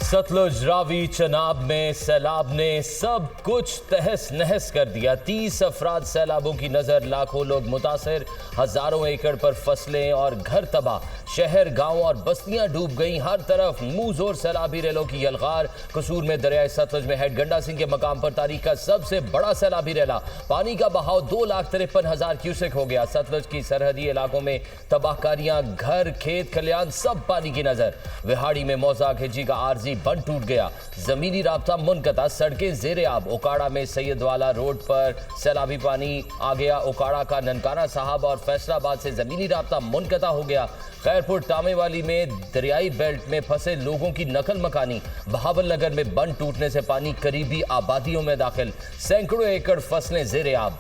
सतलुज, रावी, चनाब में सैलाब ने सब कुछ तहस नहस कर दिया। 30 अफराद सैलाबों की नजर, लाखों लोग मुतासिर, हजारों एकड़ पर फसलें और घर तबाह। शहर, गांव और बस्तियां डूब गईं। हर तरफ मुंह जोर सैलाबी रेलों की यलगार। कसूर में दरियाए सतलुज में हेड गंडा सिंह के मकाम पर तारीख का सबसे बड़ा सैलाबी रेला। पानी का बहाव 2,53,000 क्यूसेक हो गया। सतलुज की सरहदी इलाकों में तबाहकारियां, घर, खेत, खलियान सब पानी की नजर। विहाड़ी में मौजा खिंची का आर्जी बंद टूट गया। जमीनी राब्ता मुनक़ता, सड़कें जेर आब। ओकाड़ा में सैयदवाला रोड पर सैलाबी पानी आ गया। ओकाड़ा का ननकाना साहब और फैसलाबाद से जमीनी राब्ता मुनक़ता हो गया। खैरपुर टामेवाली में दरियाई बेल्ट में फंसे लोगों की नकल मकानी। बहावल नगर में बंद टूटने से पानी करीबी आबादियों में दाखिल। सैकड़ों एकड़ फसलें जेर आब।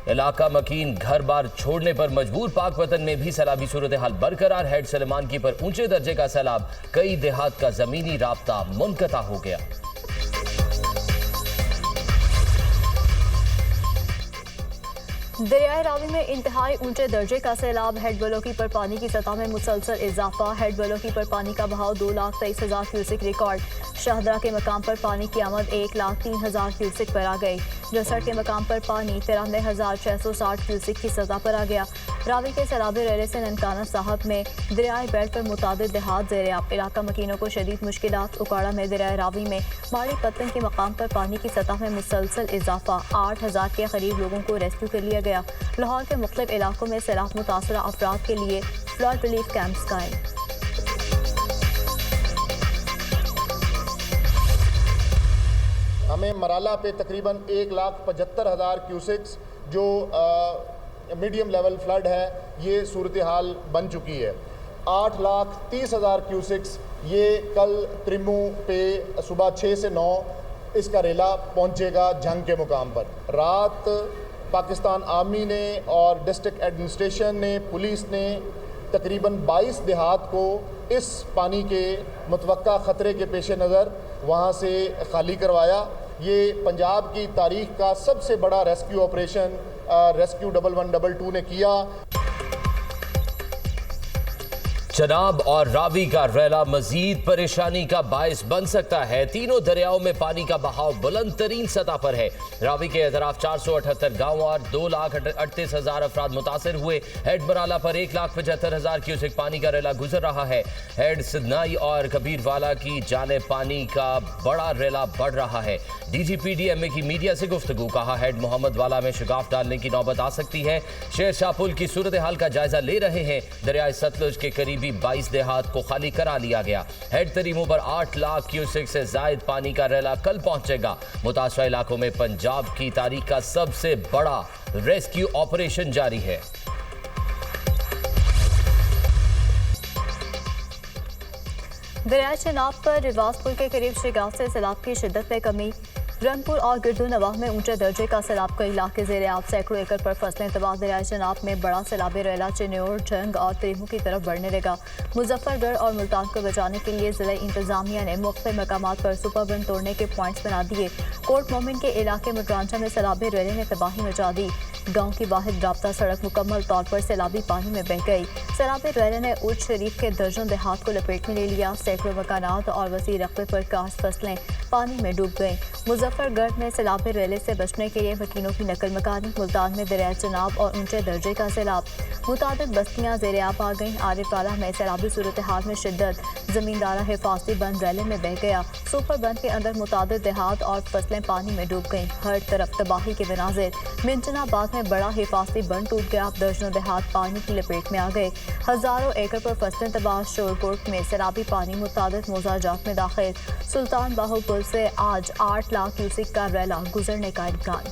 इलाका मकीन, घर बार छोड़ने पर मजबूर। पाक वतन में भी सैलाबी सूरत हाल बरकरार। हेड सलेमान की पर ऊंचे दर्जे का सैलाब। कई देहात का जमीनी राब्ता मुनक़ता हो गया। दरियाए रावी में इंतहाई ऊंचे दर्जे का सैलाब। हेड बलोकी पर पानी की सतह में मुसलसल इजाफा। हेड बलोकी पर पानी का बहाव 2,23,000 क्यूसेक रिकॉर्ड। शाहदरा के मकाम पर पानी की आमद 1,03,000 क्यूसेक पर आ गई। जसड़ के मकाम पर पानी 93,660 क्यूसेक की सतह पर आ गया। रावी के सैलाबी रेले से ननकाना साहब में दरियाई बेल्ट पर मुतादिद देहात ज़ेर आब। इलाका मकीनों को शदीद मुश्किलात। उकाड़ा में दरियाए रावी में माड़ी पत्तन के मकाम पर पानी की सतह में मुसलसल इजाफा। 8,000 के करीब लोगों को रेस्क्यू कर लिया गया। लाहौर के मुख्तलिफ इलाकों में सैलाब मुतासरा अफराद के लिए फ्लड रिलीफ कैंप्स कायम। हमें मराला पे तकरीबन 1,75,000 क्यूसेक्स जो मीडियम लेवल फ्लड है, ये सूरत हाल बन चुकी है। 8,30,000 क्यूसेक्स ये कल त्रिमू पे सुबह 6 से 9 इसका रेला पहुंचेगा जंग के मुकाम पर। रात पाकिस्तान आर्मी ने और डिस्ट्रिक्ट एडमिनिस्ट्रेशन ने, पुलिस ने तकरीबन 22 देहात को इस पानी के मुतवक्का ख़तरे के पेश नज़र वहाँ से खाली करवाया। ये पंजाब की तारीख का सबसे बड़ा रेस्क्यू ऑपरेशन रेस्क्यू 1112 ने किया। चनाब और रावी का रेला मजीद परेशानी का बायस बन सकता है। तीनों दरियाओं में पानी का बहाव बुलंद तरीन सतह पर है। रावी के अतराफ 478 गाँव और 2,38,000 अफराद मुतासर हुए। हेड मराला पर 1,75,000 क्यूसेक पानी का रेला गुजर रहा है। हेड सिदनाई और कबीरवाला की जाने पानी का बड़ा रेला बढ़ रहा है। DGPDMA की मीडिया से गुफ्तगू, कहा हेड मोहम्मद वाला में शिगाफ डालने की नौबत आ सकती है। शेर शाह पुल की सूरत हाल का जायजा ले रहे हैं। दरियाए सतलुज के करीबी 22 देहात को खाली करा लिया गया। हेड तरीमों पर 8 लाख क्यूसेक से जायद पानी का रेला कल पहुंचेगा। मुतासरा इलाकों में पंजाब की तारीख का सबसे बड़ा रेस्क्यू ऑपरेशन जारी है। दरिया चनाब पर रिवास पुल के करीब शिगाफ से सैलाब की शिद्दत में कमी। रंगपुर और गिरदू नवाह में ऊंचे दर्जे का सैलाब, कई इलाके ज़ेर आब। सैकड़ों एकड़ पर फसलें तबाह। दरिया चनाब में बड़ा सैलाबी रेला चिन्नौर, जंग और त्रिमू की तरफ बढ़ने लगा। मुजफ्फरगढ़ और मुल्तान को बचाने के लिए ज़िला इंतजामिया ने मुख्तलिफ मकामात पर सुपर बंद तोड़ने के पॉइंट्स बना दिए। कोट मोमिन के इलाके में ट्रांचा में सैलाबी रेले ने तबाही मचा दी। गांव की वाहिद राब्ता सड़क मुकम्मल तौर पर सैलाबी पानी में बह गई। सैलाबी रेले ने उच्च शरीफ के दर्जन देहात को लपेट में ले लिया। सैकड़ों मकानात और वसी रकबे पर काश्त फसलें पानी में डूब गईं। मुजफ्फरगढ़ में सैलाबी रेले से बचने के लिए मकीनों की नकल मकानी। मुल्तान में दरिया चनाब और ऊंचे दर्जे का सैलाब। मुताबिक बस्तियां ज़ेर आब आ गईं। आरिफवाला में सैलाबी सूरत हाल में शिद्दत। जमींदारा हिफाजती बंद रेले में बह गया। सुपर बंद के अंदर मुताबिक देहात और फसलें पानी में डूब गईं। हर तरफ तबाही के मनाजिर। मिंचनाबाद में बड़ा हिफाजती बंद टूट गया। दर्जनों देहात पानी की लपेट में आ गए। हजारों एकड़ पर फसलें तबाह। शोरकोट में सैलाबी पानी मुताबिक मोजाजात में दाखिल। सुल्तान बाहू पुल से आज 8 लाख क्यूसेक का रेला गुजरने का इम्कान।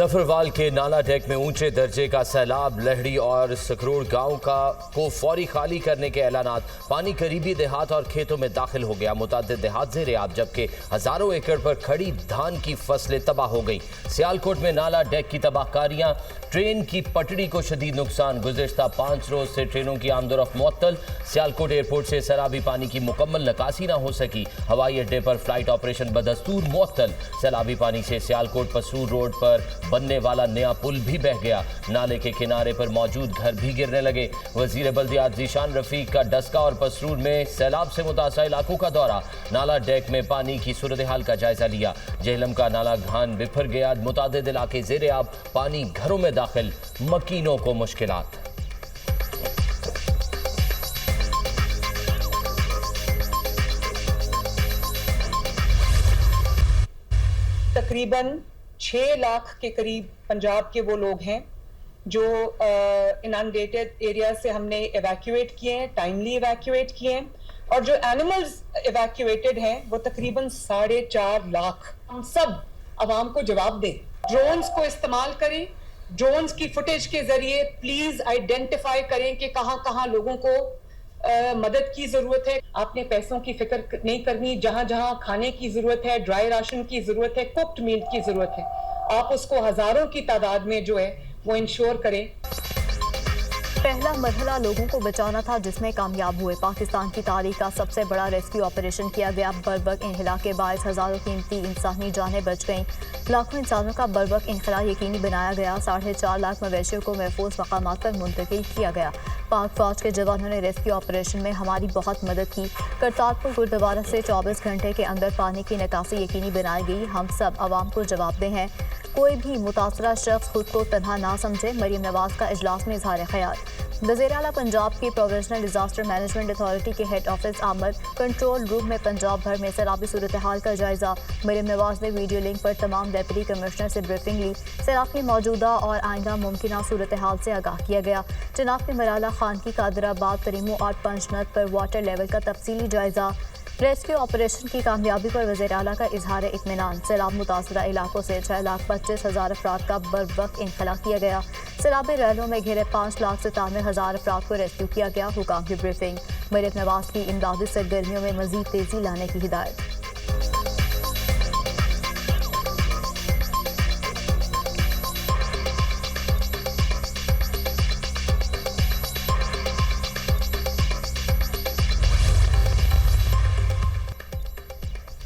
जफरवाल के नाला डेक में ऊंचे दर्जे का सैलाब, लहड़ी और सकरोड़ गांव को फौरी खाली करने के ऐलानात। पानी करीबी देहात और खेतों में दाखिल हो गया। मुतादिद देहात ज़ेर-ए-आब, जबकि हजारों एकड़ पर खड़ी धान की फसलें तबाह हो गई। सियालकोट में नाला डेक की तबाहकारियां, ट्रेन की पटड़ी को शदीद नुकसान। गुज़िश्ता 5 रोज से ट्रेनों की आमदोरफ्त मुअत्तल। सियालकोट एयरपोर्ट से सैलाबी पानी की मुकम्मल निकासी न हो सकी। हवाई अड्डे पर फ्लाइट ऑपरेशन बदस्तूर मुअत्तल। सैलाबी पानी से सियालकोट पसूर रोड पर बनने वाला नया पुल भी बह गया। नाले के किनारे पर मौजूद घर भी गिरने लगे। वजीर बल्दियात ज़ीशान रफीक का डस्का और पसरूर में सैलाब से मुतासर इलाकों का दौरा। नाला डेक में पानी की सूरत हाल का जायजा लिया। जेहलम का नाला घान बिफर गया। मुतादिद इलाके ज़ेर-ए-आब, पानी घरों में दाखिल, मकीनों को मुश्किलात। तकरीबन 6 लाख के करीब पंजाब के वो लोग हैं जो इनंडेटेड एरिया से हमने एवैक्यूएट किए हैं, टाइमली एवैक्यूएट किए हैं, और जो एनिमल्स एवैक्यूएटेड हैं वो तकरीबन 4.5 लाख। हम सब आवाम को जवाब दें, ड्रोन्स को इस्तेमाल करें। ड्रोन्स की फुटेज के जरिए प्लीज आइडेंटिफाई करें कि कहां कहां लोगों को मदद की जरूरत है। आपने पैसों की फिक्र नहीं करनी। जहां जहां खाने की जरूरत है, ड्राई राशन की जरूरत है, कुक्ड मील की जरूरत है, आप उसको हजारों की तादाद में जो है वो इंश्योर करें। पहला मरहला लोगों को बचाना था, जिसमें कामयाब हुए। पाकिस्तान की तारीख का सबसे बड़ा रेस्क्यू ऑपरेशन किया गया। बर्वक्त इन्खला के बायस हजारों कीमती इंसानी जानें बच गईं। लाखों इंसानों का बर्वक्त इन्खला यकीनी बनाया गया। 4.5 लाख मवेशियों को महफूज मकामात पर मुंतकिल किया गया। पाक फौज के जवानों ने रेस्क्यू ऑपरेशन में हमारी बहुत मदद की। करतारपुर गुरुद्वारा से 24 घंटे के अंदर पानी की निकासी यकीनी बनाई गई। हम सब आवाम को जवाबदेह हैं। कोई भी मुतासरा शख्स खुद को तनहा ना समझे। मरीम नवाज का इजलास में इजहार ख्याल। वज़ीर आला पंजाब की प्रोविजनल डिजास्टर मैनेजमेंट अथॉरिटी के हेड ऑफिस आमद कंट्रोल रूम में पंजाब भर में सैलाबी सूरत हाल का जायजा। मरीम नवाज ने वीडियो लिंक पर तमाम डिप्टी कमिश्नर से ब्रीफिंग ली। सैलाब की मौजूदा और आइंदा मुमकिन सूरत हाल से आगाह किया गया। जनाब मराला खान की कादराबाद, तरीमो और पंचनद पर वाटर लेवल का तफसीली जायजा। रेस्क्यू ऑपरेशन की कामयाबी पर वज़ीर आला का इजहार इत्मीनान। सैलाब मुतासरा इलाकों से 6,25,000 अफराद का बर्वक्त इन्खला किया गया। सैलाबी रैलों में घिरे 5,97,000 अफराद को रेस्क्यू किया गया। हुकाम की ब्रीफिंग। मरीम नवाज की इमदादी सरगर्मियों में मजीद तेजी लाने की हिदायत।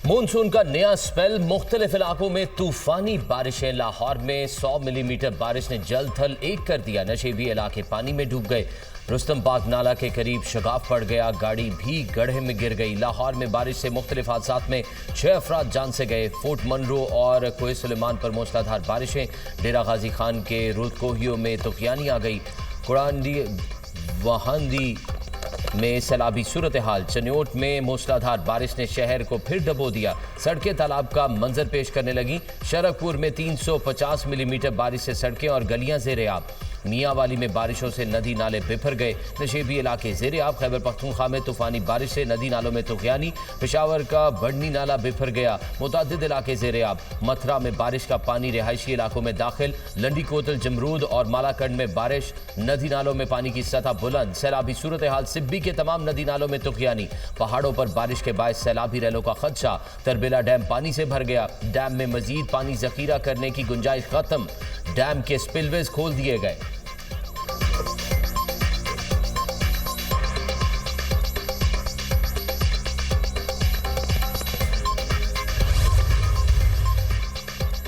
मानसून का नया स्पेल, मुख्तलिफ इलाकों में तूफानी बारिशें। लाहौर में 100 मिलीमीटर बारिश ने जल थल एक कर दिया। नशेबी इलाके पानी में डूब गए। रुस्तम पाक नाला के करीब शगाफ पड़ गया। गाड़ी भी गड्ढे में गिर गई। लाहौर में बारिश से मुख्तलिफ हादसात में 6 अफराद जान से गए। फोर्ट मनरो और कोहे सुलेमान पर मूसलाधार बारिशें। डेरा गाजी खान के रुदकोहियों में तुगयानी आ गई। कुरानी वहांदी में सैलाबी सूरत हाल। चन्योट में मूसलाधार बारिश ने शहर को फिर डबो दिया। सड़कें तालाब का मंजर पेश करने लगी। शरकपुर में 350 मिलीमीटर बारिश से सड़कें और गलियां ज़ेर-ए-आब। मियांवाली में बारिशों से नदी नाले बिफर गए। नशेबी इलाके ज़ेर-ए-आब। खैबर पख्तूनख्वा में तूफानी बारिश से नदी नालों में तुगयानी। पेशावर का बढ़नी नाला बिफर गया। मुतादिद इलाके ज़ेर-ए-आब। मथुरा में बारिश का पानी रिहायशी इलाकों में दाखिल। लंडी कोतल, जमरूद और मालाकंड में बारिश। नदी नालों में पानी की सतह बुलंद। सैलाबी सूरत हाल। सिब्बी के तमाम नदी नालों में तुगयानी। पहाड़ों पर बारिश के बायस सैलाबी रैलों का खदशा। तरबेला डैम पानी से भर गया। डैम में मजीद पानी जखीरा करने की गुंजाइश खत्म। डैम के स्पिलवेज खोल दिए गए।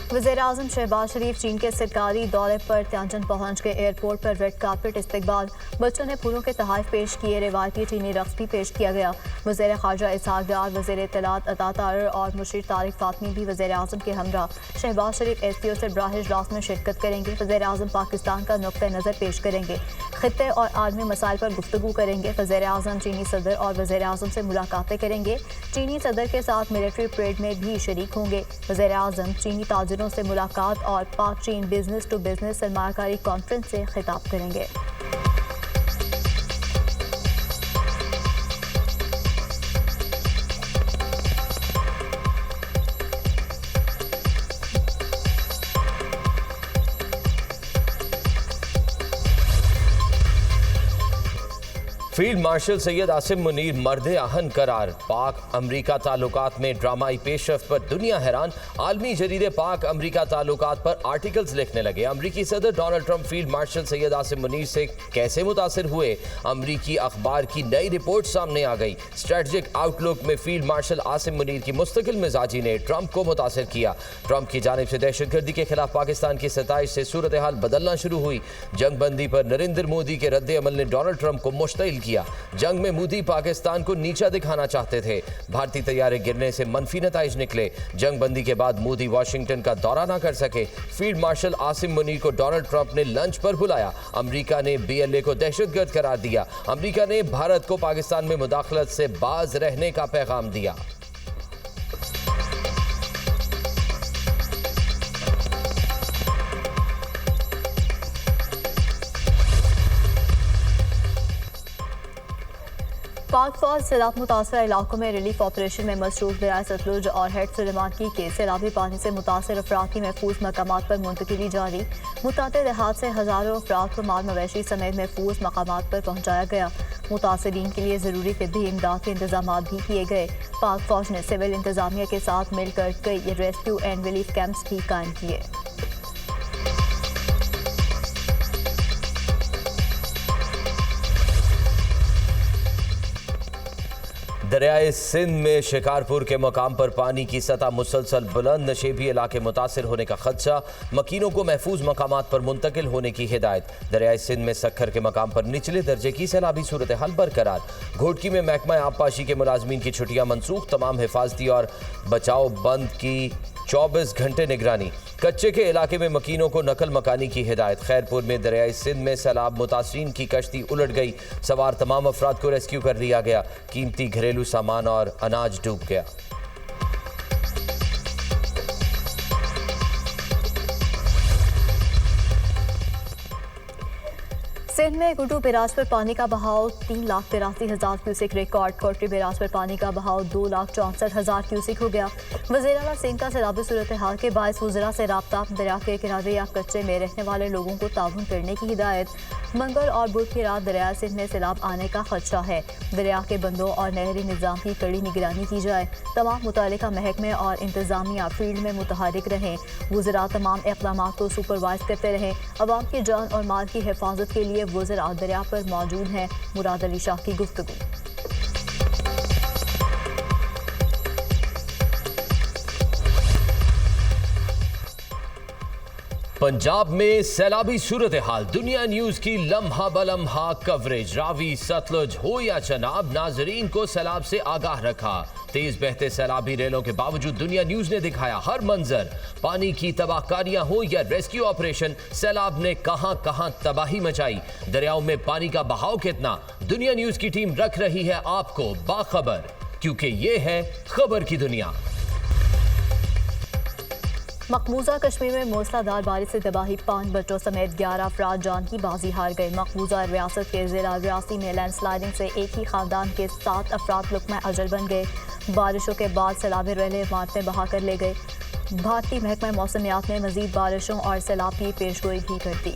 वज़ीर-ए-आज़म शहबाज शरीफ चीन के सरकारी दौरे पर त्यांजन पहुंच गए। एयरपोर्ट पर रेड कारपेट इस्तकबाल। बच्चों ने फूलों के तोहफे पेश किए। रिवायती चीनी रक्स भी पेश किया गया। वज़ीर ख़ारजा इसहाक डार, वज़ीर इत्तलात अता ताहिर और मुशीर तारिक फातमी भी वज़ीर-ए-आज़म के हमरा शहबाज शरीफ एसपीओ से बराह रास्त में शिरकत करेंगे। वज़ीर-ए-आज़म पाकिस्तान का नुक्ता नज़र पेश करेंगे। खित्ते और आलमी मसाइल पर गुफ्तगू करेंगे। वज़ीर-ए-आज़म चीनी सदर और वज़ीर-ए-आज़म से मुलाकातें करेंगे। चीनी सदर के साथ मिलिट्री परेड में भी शरीक होंगे। वज़ीर-ए-आज़म चीनी ताजिरों से मुलाकात और पाक चीन बिजनेस टू बिजनेस सरमायाकारी कॉन्फ्रेंस से खिताब करेंगे। फील्ड मार्शल सैयद आसिम मुनीर मर्द आहन करार। पाक अमरीका ताल्लुकात में ड्रामाई पेशरफ्त पर दुनिया हैरान। आलमी जरीदे पाक अमरीका ताल्लुकात पर आर्टिकल्स लिखने लगे। अमरीकी सदर Donald Trump field marshal Syed Asim Munir से कैसे मुतासिर हुए, अमरीकी अखबार की नई रिपोर्ट सामने आ गई। स्ट्रेटजिक आउटलुक में फील्ड मार्शल आसिम मुनीर की मुस्तकिल मिजाजी ने ट्रंप को मुतासिर किया। ट्रंप की जानिब से दहशतगर्दी के खिलाफ पाकिस्तान की सताइश से सूरत हाल बदलना शुरू हुई। जंगबंदी पर नरेंद्र मोदी के रद्द अमल ने डोनाल्ड ट्रंप को मुश्तइल किया। जंग में मोदी पाकिस्तान को नीचा दिखाना चाहते थे। भारतीय तैयारे गिरने से मनफी नताइज निकले। जंगबंदी के बाद मोदी वाशिंगटन का दौरा ना कर सके। फील्ड मार्शल आसिम मुनीर को डोनाल्ड ट्रंप ने लंच पर बुलाया। अमेरिका ने BLA को दहशतगर्द करार दिया। अमेरिका ने भारत को पाकिस्तान में मुदाखलत से बाज रहने का पैगाम दिया। पाक फौज सैलाब मुतासर इलाकों में रिलीफ ऑपरेशन में मसरूफ। दरिया सतलुज और हेड सुलेमान के सैलाबी पानी से मुतासर अफराद की महफूज मकामात पर मुंतकिली जारी। मुतातिल देहात से हज़ारों अफराद को माल मवेशी समेत महफूज मकामात पर पहुँचाया गया। मुतासरीन के लिए ज़रूरी तिब्बी इमदाद के इंतजाम भी किए गए। पाक फौज ने सिविल इंतजामिया के साथ मिलकर कई रेस्क्यू एंड रिलीफ कैंप्स भी कायम किए। दरियाए सिंध में शिकारपुर के मकाम पर पानी की सतह मुसलसल बुलंद। नशेबी इलाके मुतासिर होने का खदशा। मकीनों को महफूज मकामात पर मुंतकिल होने की हिदायत। दरियाए सिंध में सक्खर के मकाम पर निचले दर्जे की सैलाबी सूरत हाल बरकरार। घोटकी में महकमा आबपाशी के मुलाजमीन की छुट्टियां मनसूख। तमाम हिफाजती और बचाव बंद की 24 घंटे निगरानी। कच्चे के इलाके में मकीनों को नकल मकानी की हिदायत। खैरपुर में दरियाई सिंध में सैलाब मुतासरीन की कश्ती उलट गई। सवार तमाम अफराद को रेस्क्यू कर लिया गया। कीमती घरेलू सामान और अनाज डूब गया। सिंध में गुड्डू बैराज पर पानी का बहाव 3,83,000 क्यूसेक रिकॉर्ड। कोटरी बैराज पर पानी का बहाव 2,64,000 क्यूसेक हो गया। वज़ीर आला सिंध का सैलाबी सूरत हाल के बायस वज़रा से राब्ता। दरिया के किनारे या कच्चे में रहने वाले लोगों को ताउन करने की हिदायत। मंगल और बुध की रात दरिया सिंध में सैलाब आने का खदशा है। दरिया के बंदों और नहरी निज़ाम की कड़ी निगरानी की जाए। तमाम मुतालिका महकमे और इंतजामिया फील्ड में मुतहरिक रहें। वज़रा तमाम इक़दामात को सुपरवाइज करते रहें। अवाम की जान और माल की हिफाजत के लिए वज़रा दरिया पर मौजूद हैं। मुराद अली शाह की गुफ्तगू। पंजाब में सैलाबी सूरत हाल। दुनिया न्यूज की लम्हा बलम्हा कवरेज। रावी सतलुज हो या चनाब, नाजरीन को सैलाब से आगाह रखा। तेज बहते सैलाबी रेलों के बावजूद दुनिया न्यूज ने दिखाया हर मंजर। पानी की तबाहकारियां हो या रेस्क्यू ऑपरेशन, सैलाब ने कहां कहां तबाही मचाई। दरियाओं में पानी का बहाव कितना, दुनिया न्यूज की टीम रख रही है आपको बाखबर, क्योंकि ये है खबर की दुनिया। मकबूजा कश्मीर में मूसलाधार बारिश से तबाही। 5 बच्चों समेत 11 अफराद जान की बाजी हार गए। मकबूजा रियासत के जिला रियासी में लैंडस्लाइडिंग से एक ही खानदान के 7 अफराद लुक़मा अजल बन गए। बारिशों के बाद सैलाबी रेलें इमारतें बहा कर ले गए। भारतीय महकमा मौसमियात ने मजीद बारिशों और सैलाब की पेशगोई भी कर दी।